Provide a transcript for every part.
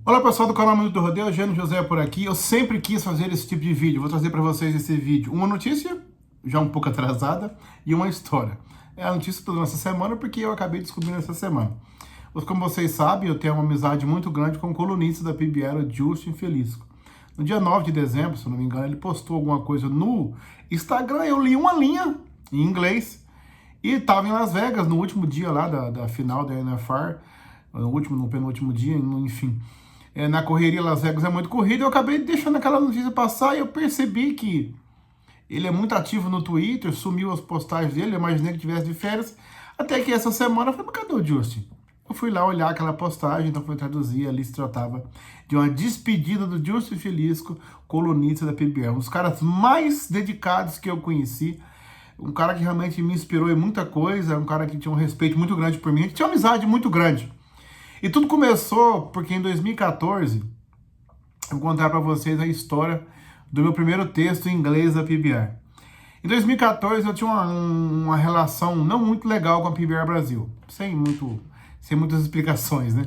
Olá pessoal do canal Minuto do Rodeio, Eugênio José por aqui. Eu sempre quis fazer esse tipo de vídeo, vou trazer para vocês esse vídeo. Uma notícia, já um pouco atrasada, e uma história. É a notícia toda nessa semana porque eu acabei descobrindo essa semana. Mas como vocês sabem, eu tenho uma amizade muito grande com o colunista da PBR, o Justin Felisco. No dia 9 de dezembro, se eu não me engano, ele postou alguma coisa no Instagram, eu li uma linha em inglês, e estava em Las Vegas no último dia lá da final da NFL, no penúltimo dia, enfim. Na correria, Las Vegas é muito corrida, eu acabei deixando aquela notícia passar e eu percebi que ele é muito ativo no Twitter, sumiu as postagens dele, eu imaginei que tivesse de férias, até que essa semana eu falei, mas cadê o Justin? Eu fui lá olhar aquela postagem, então fui traduzir, ali se tratava de uma despedida do Justin Felisco, colunista da PBR, um dos caras mais dedicados que eu conheci, um cara que realmente me inspirou em muita coisa, um cara que tinha um respeito muito grande por mim, a gente tinha uma amizade muito grande. E tudo começou porque em 2014, eu vou contar para vocês a história do meu primeiro texto em inglês da PBR. Em 2014 eu tinha uma relação não muito legal com a PBR Brasil, sem muitas explicações, né?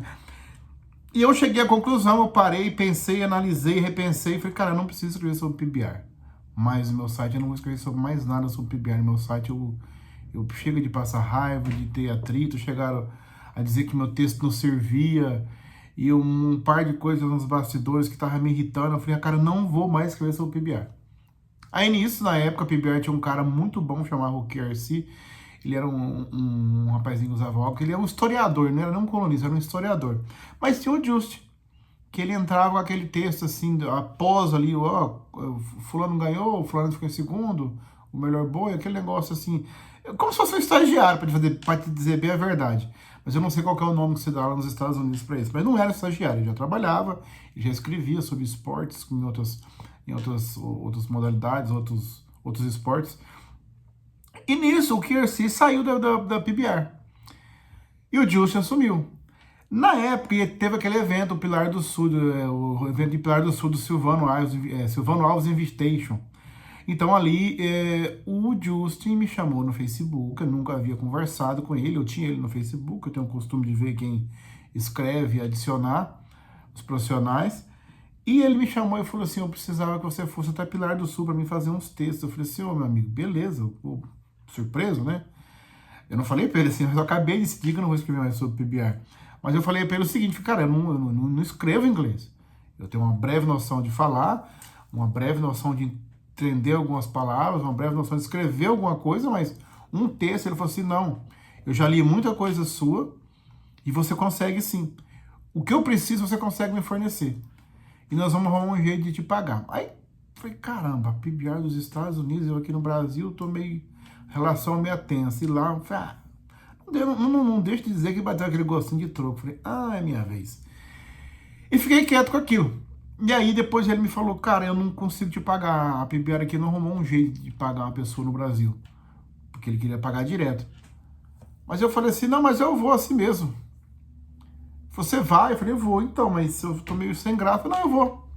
E eu cheguei à conclusão, eu parei, pensei, analisei, repensei, e falei, cara, eu não preciso escrever sobre PBR. Mas no meu site eu não vou escrever sobre mais nada sobre PBR. No meu site eu chego de passar raiva, de ter atrito, chegaram a dizer que meu texto não servia, e um par de coisas nos bastidores que estavam me irritando. Eu falei, cara, eu não vou mais escrever sobre PBR. Aí nisso, na época, a PBR tinha um cara muito bom chamado o QRC. Ele era um rapazinho que usava óculos, ele é um historiador, não era nem um colunista, era um historiador. Mas tinha o Just, que ele entrava com aquele texto assim, após ali, ó, fulano ganhou, fulano ficou em segundo, o melhor boi, aquele negócio assim, como se fosse um estagiário, para te dizer bem a verdade. Mas eu não sei qual que é o nome que se dá lá nos Estados Unidos para isso. Mas não era estagiário, ele já trabalhava, ele já escrevia sobre esportes, outras modalidades, outros esportes. E nisso, o Kiersey saiu da PBR. E o Justin assumiu. Na época, teve aquele evento, o Pilar do Sul, o evento de Pilar do Sul do Silvano Alves Invitation. Então ali, o Justin me chamou no Facebook, eu nunca havia conversado com ele, eu tinha ele no Facebook, eu tenho o costume de ver quem escreve e adicionar os profissionais. E ele me chamou e falou assim, eu precisava que você fosse até Pilar do Sul para mim fazer uns textos. Eu falei assim, ô meu amigo, beleza, surpreso, né? Eu não falei para ele assim, mas eu acabei de decidir que eu não vou escrever mais sobre PBR. Mas eu falei para ele o seguinte, cara, eu não escrevo inglês. Eu tenho uma breve noção de falar, uma breve noção de entender algumas palavras, uma breve noção de escrever alguma coisa, mas um texto, ele falou assim, não, eu já li muita coisa sua e você consegue sim. O que eu preciso, você consegue me fornecer. E nós vamos arrumar um jeito de te pagar. Aí, falei, caramba, a PBR dos Estados Unidos, eu aqui no Brasil, tô meio, relação meio tensa. E lá, falei, não deixa de dizer que bateu aquele gostinho de troco. Falei, é minha vez. E fiquei quieto com aquilo. E aí depois ele me falou, cara, eu não consigo te pagar. A PBR aqui não arrumou um jeito de pagar uma pessoa no Brasil. Porque ele queria pagar direto. Mas eu falei assim, não, mas eu vou assim mesmo. Você vai? Eu falei, eu vou então, mas eu tô meio sem graça. Não, eu vou.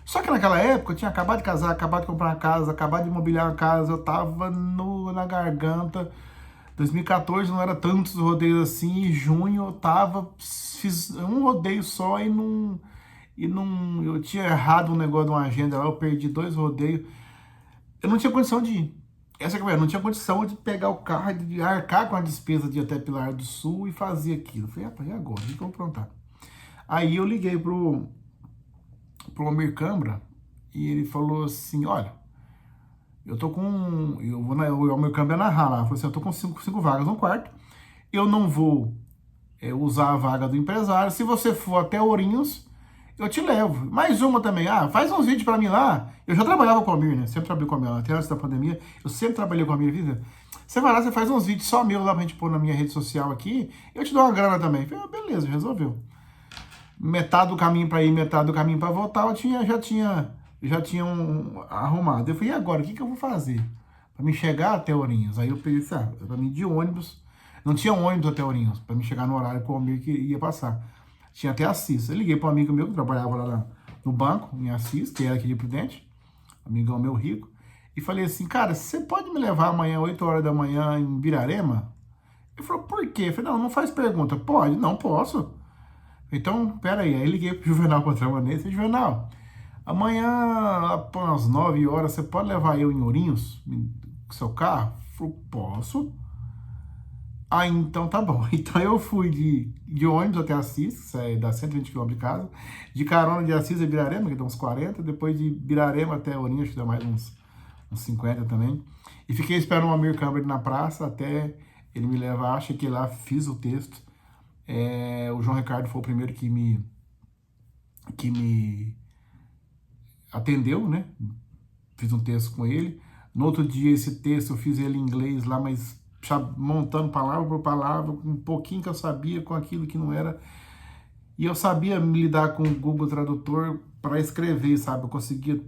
Só que naquela época eu tinha acabado de casar, acabado de comprar uma casa, acabado de imobiliar uma casa, eu tava na garganta. 2014 não era tantos rodeios assim, em junho eu fiz um rodeio só e não, eu tinha errado um negócio de uma agenda lá, eu perdi 2 rodeios, eu não tinha condição de ir. Essa que é a verdade, não tinha condição de pegar o carro, de arcar com a despesa de ir até Pilar do Sul e fazer aquilo. Eu falei, rapaz, e agora? O que eu vou aprontar? Aí eu liguei pro Almir Câmara e ele falou assim, olha, eu tô com, eu vou o Almir Câmara narrar lá, falou assim, eu tô com cinco vagas no quarto, eu não vou usar a vaga do empresário, se você for até Ourinhos, eu te levo. Mais uma também, faz uns vídeos pra mim lá, eu já trabalhava com a Almir, né, sempre trabalhei com a Almir, até antes da pandemia, eu sempre trabalhei com a Almir, vida. Você vai lá, você faz uns vídeos só meus lá pra gente pôr na minha rede social aqui, eu te dou uma grana também. Eu falei, beleza, resolveu. Metade do caminho para ir, metade do caminho para voltar, já tinha arrumado. Eu falei, e agora, o que eu vou fazer? Para me chegar até Ourinhos. Aí eu peguei, para mim de ônibus, não tinha ônibus até Ourinhos, para me chegar no horário que o amigo que ia passar. Tinha até Assis. Eu liguei para um amigo meu que trabalhava lá no banco, em Assis, que era aqui de Prudente, amigão meu rico, e falei assim, cara, você pode me levar amanhã, 8 horas da manhã, em Birarema? Ele falou, por quê? Eu falei, não faz pergunta. Pode? Não, posso. Então, pera aí liguei pro Juvenal Contrabandeiro, Juvenal, amanhã, às 9 horas, você pode levar eu em Ourinhos, com seu carro? Eu falei, posso. Ah, então tá bom. Então eu fui de ônibus até Assis, dá 120 km de casa, de carona de Assis a Birarema, que dá uns 40, depois de Birarema até Ourinhos, que dá mais uns 50 também, e fiquei esperando o Amir Câmara na praça até ele me levar, cheguei lá, fiz o texto. O João Ricardo foi o primeiro que me atendeu, né? Fiz um texto com ele. No outro dia, esse texto eu fiz ele em inglês lá, mas montando palavra por palavra, com um pouquinho que eu sabia, com aquilo que não era. E eu sabia me lidar com o Google Tradutor para escrever, sabe? Eu conseguia,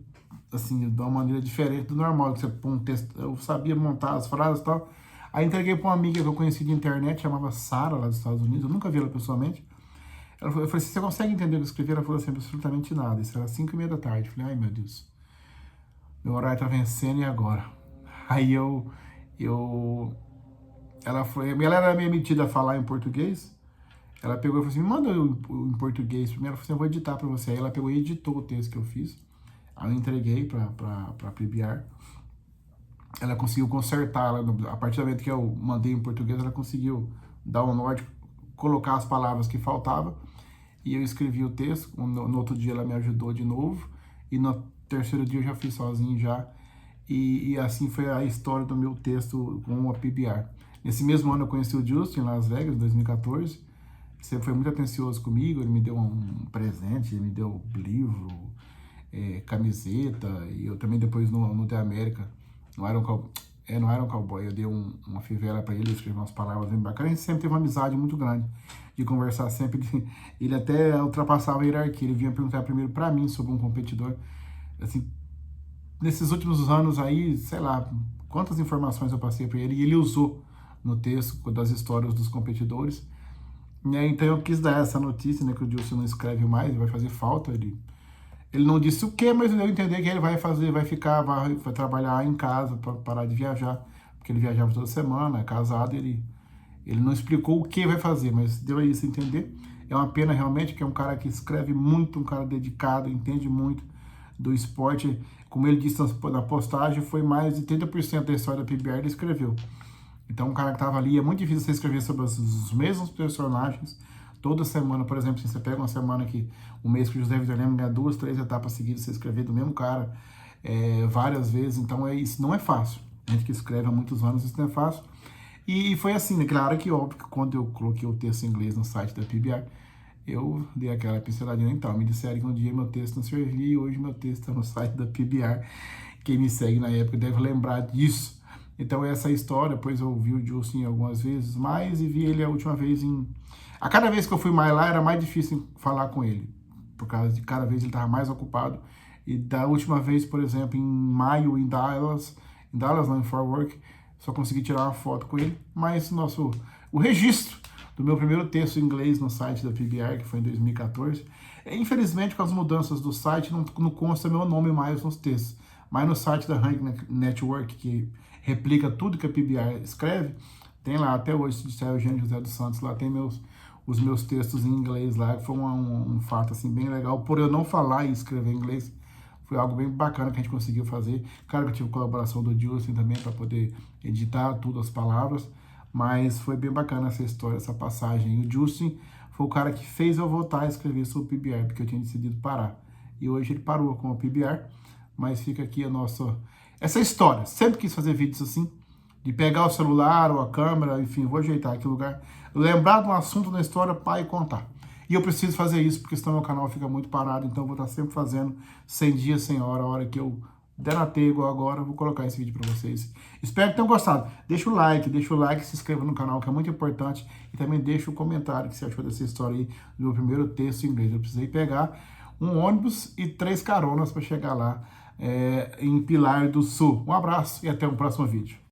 assim, de uma maneira diferente do normal, que você põe um texto. Eu sabia montar as frases e tal. Aí entreguei para uma amiga que eu conheci de internet, chamava Sara, lá dos Estados Unidos. Eu nunca vi ela pessoalmente. Eu falei, você consegue entender o que eu escrevi? Ela falou assim, absolutamente nada. Isso era 5h30 da tarde. Eu falei, ai meu Deus, meu horário tá vencendo e agora? Aí ela era meio metida a falar em português. Ela pegou e falou assim, me manda em português primeiro. Eu falei assim, eu vou editar pra você. Aí ela pegou e editou o texto que eu fiz. Aí eu entreguei pra PBR. Ela conseguiu consertar, a partir do momento que eu mandei em português, ela conseguiu dar um norte, colocar as palavras que faltavam. E eu escrevi o texto. No outro dia ela me ajudou de novo. E no terceiro dia eu já fiz sozinho já. E assim foi a história do meu texto com a PBR. Nesse mesmo ano eu conheci o Justin em Las Vegas, em 2014. Sempre foi muito atencioso comigo. Ele me deu um presente, ele me deu livro, camiseta. E eu também depois no The America, no Iron Cowboy, eu dei uma fivela para ele, escrevi umas palavras bem bacanas. A gente sempre teve uma amizade muito grande, de conversar sempre. Ele até ultrapassava a hierarquia, ele vinha perguntar primeiro para mim sobre um competidor. Assim, nesses últimos anos aí, sei lá, quantas informações eu passei para ele, e ele usou no texto das histórias dos competidores. Então eu quis dar essa notícia, né, que o Dilson não escreve mais, vai fazer falta. Ele não disse o que, mas eu entendi que ele vai trabalhar em casa para parar de viajar, porque ele viajava toda semana, é casado, ele não explicou o que vai fazer, mas deu a isso a entender. É uma pena realmente, que é um cara que escreve muito, um cara dedicado, entende muito do esporte. Como ele disse na postagem, foi mais de 30% da história da PBR ele escreveu. Então, um cara que estava ali, é muito difícil você escrever sobre os mesmos personagens toda semana. Por exemplo, se você pega uma semana que um mês que o José Vitor Leme ganha 2, 3 etapas seguidas, você escrever do mesmo cara várias vezes. Então, isso não é fácil. A gente que escreve há muitos anos, isso não é fácil. E foi assim, né? Claro que, óbvio, que quando eu coloquei o texto em inglês no site da PBR, eu dei aquela pinceladinha. Então, me disseram que um dia meu texto não servia e hoje meu texto está no site da PBR. Quem me segue na época deve lembrar disso. Então, essa história, depois eu vi o Justin algumas vezes mais e vi ele a última vez A cada vez que eu fui mais lá, era mais difícil falar com ele, por causa de cada vez ele estava mais ocupado. E da última vez, por exemplo, em maio, em Dallas não, em Fort Worth, só consegui tirar uma foto com ele. Mas o registro do meu primeiro texto em inglês no site da PBR, que foi em 2014, infelizmente, com as mudanças do site, não consta meu nome mais nos textos. Mas no site da Rank Network, que replica tudo que a PBR escreve, tem lá, até hoje, se disser Eugênio José dos Santos, lá tem os meus textos em inglês lá, que foi um fato assim, bem legal. Por eu não falar e escrever em inglês, foi algo bem bacana que a gente conseguiu fazer. Claro que eu tive colaboração do Justin também para poder editar tudo, as palavras, mas foi bem bacana essa história, essa passagem. E o Justin foi o cara que fez eu voltar a escrever sobre o PBR, porque eu tinha decidido parar. E hoje ele parou com o PBR, mas fica aqui essa história. Sempre quis fazer vídeos assim, de pegar o celular ou a câmera, enfim, vou ajeitar aqui o lugar, lembrar de um assunto na história, e contar. E eu preciso fazer isso, porque senão meu canal fica muito parado, então eu vou estar sempre fazendo 100 dias, 100 horas, a hora que eu der na teia igual agora, eu vou colocar esse vídeo para vocês. Espero que tenham gostado. Deixa o like, se inscreva no canal, que é muito importante, e também deixa o comentário que você achou dessa história aí, do meu primeiro texto em inglês. Eu precisei pegar um ônibus e 3 caronas para chegar lá em Pilar do Sul. Um abraço e até o próximo vídeo.